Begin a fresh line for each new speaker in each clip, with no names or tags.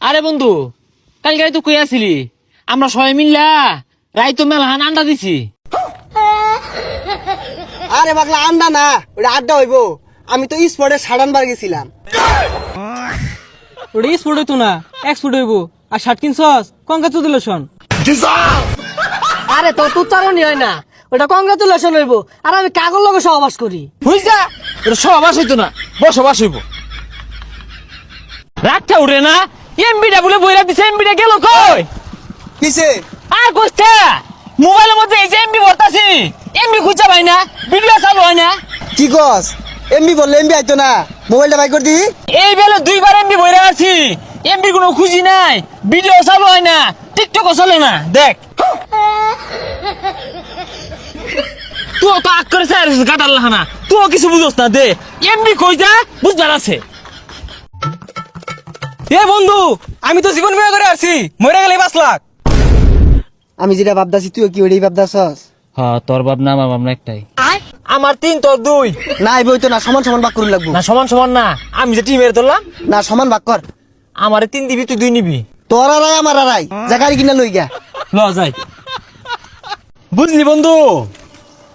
আরে বন্ধু, কালকে তো কই আসিলি? আমরা সবাই মিল্লা রাইতো মেলহান আন্ডা দিছি।
আরে পাগলা আন্ডা না, ওটা আড্ডা হইবো। আমি তো স্পোর্টে সাড়ানবার গেছিলাম।
ওটা স্পোর্ট হইতো না, এক্সপোর্ট হইবো। আর শার্ট কিনছস, কংগ্রাচুলেশন।
আরে তোর উচ্চারণই হয় না, ওটা কংগ্রাচুলেশন হইবো। আর আমি কাগজ লগে সহবাস করি।
বুঝছা, এটা সহবাস হইতো না, বসবাস হইব। রাগটা উঠে না, এমবিটা বলে বইরা দিছে, এমবিটা গেল কই?
কিসে?
আর কইছে মোবাইলের মধ্যে এই যে এমবি ভরতাছি, এমবি খুঁজা পাই না, ভিডিও চালু হয় না।
কি কস? এমবি বললে এমবি আইতো না, মোবাইলটা বাই করে দি।
এই বেলে দুইবার এমবি বইরা আছি, এমবি কোনো খুঁজি নাই, ভিডিও চালু হয় না, টিকটকও চলে না। দেখ তুই তো আগ করে চাই কাটার লাহানা, তুই কিছু বুঝোস না। দে এমবি কই যা, বুঝবার আছে।
এ বন্ধু, আমি তো জীবন বিমা করে আসছি, মরে গেলে 5 লাখ।
আমি যেটা ভাবদাছি তুইও কি ওটাই ভাবদাছস?
হ্যাঁ, তোর ভাবনা আমার ভাবনা একটাই। আমার 3 তোর 2
না এই বইতো না, সমান সমান ভাগ করুন লাগবো।
না, সমান সমান না। আমি যে টিমের ধরলাম,
না সমান ভাগ কর।
আমারে 3 দিবি, তুই 2 নিবি।
তোর আড়াই আমার আড়াই, জায়গায় কিনা লই গা।
ল যাই। বুঝলি বন্ধু,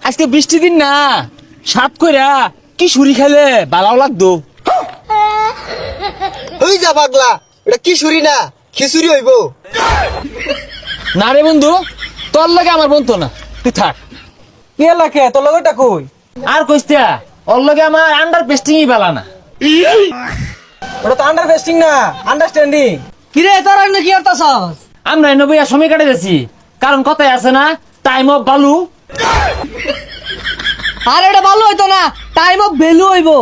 আজকে বৃষ্টি দিন না, সাত কইরা কি সুরি খেলে বালাও লাগতো।
ওই যা পাগলা, এটা কি সুরি না খিচুড়ি হইবো।
না রে বন্ধু, তোর লাগে আমার বন্ধু না, তুই থাক।
কি এলাকে তোর লগটা কই?
আর কইস্তা ওর লগে আমার আন্ডার পেস্টিংই বালা না।
ওটা তো আন্ডারস্ট্যান্ডিং না, আন্ডারস্ট্যান্ডিং।
কিরে তোর না কি করতাছস?
আমরা 90 সময় কাটে যাচ্ছি, কারণ কথাই আছে না, টাইম অফ বালু।
আর এটা ভালো হইতো না, টাইম অফ ভ্যালু হইবো।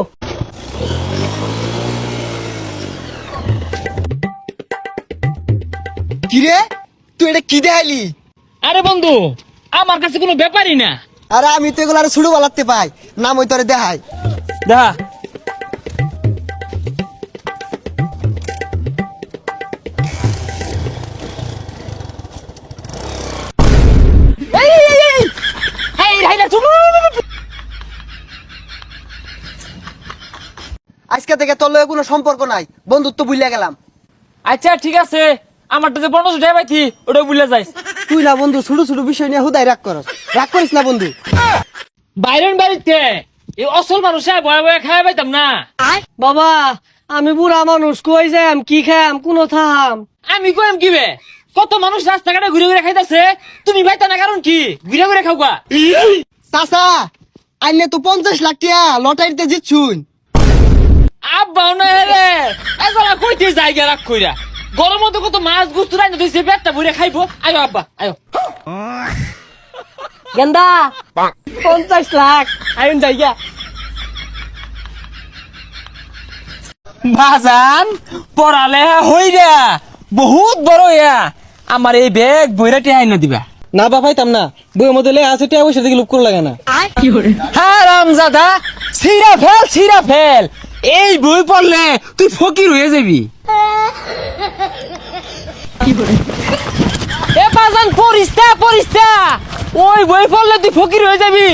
কিরে তুই এটা কি দেখাইলি?
আরে বন্ধু, আমার কাছে কোনো ব্যাপারই না।
আরে আমি তো এগুলো আরো ছুড়ো বালাতে পাই, নাম ওই তোরে দেখাই।
দা
আজকে থেকে তোর লগে কোনো সম্পর্ক নাই, বন্ধুত্ব ভুলিয়া গেলাম।
আচ্ছা ঠিক আছে, আমারটা যে 1500 টাকা পাইছি ওটা ভুলে যাইস।
তুই না বন্ধু ছোট ছোট বিষয় নিয়ে হুদাই রাগ করস, রাগ করিস না বন্ধু।
বাইরের বাড়িতে এই অসল মানুষে বয়া বয়া খাওয়া পাইতাম না।
বাবা আমি বুড়া মানুষ, কই যাম কি খাম কোনো থাম।
আমি কইম কি বে, কত মানুষ রাস্তাঘাটে ঘুরে ঘুরে খাইতাছে, তুমি পাইতা না কারণ কি? ঘুরে ঘুরে খাওয়া।
চাচা আইনে তো 50 লাখ টাকা লটারিতে জিতছুন।
আব্বা না রে, এজলা কইতে জায়গা রাখ কইরা, গরম মতো কত মাছ গুস্ত রাইনা দিছে, পেটটা ভরে খাইবো। আয়ো আব্বা আয়ো।
গেন্দা 50 লাখ আইন জায়গা।
বাজান পড়ালে হইরা বহুত বড় ইয়া, আমার এই ব্যাগ বইরাটি আইনা দিবা।
না বা পাইতাম না, বইয়ের মধ্যে লে আছে টিয়া পয়সা থেকে লুপ করে লাগে না।
হারামজাদা, ছিড়া ফেল, এই বই পড়লে তুই ফকির হয়ে যাবি। এ বাজান পড়িস না, ওই বই পড়লে তুই ফকির হয়ে যাবি।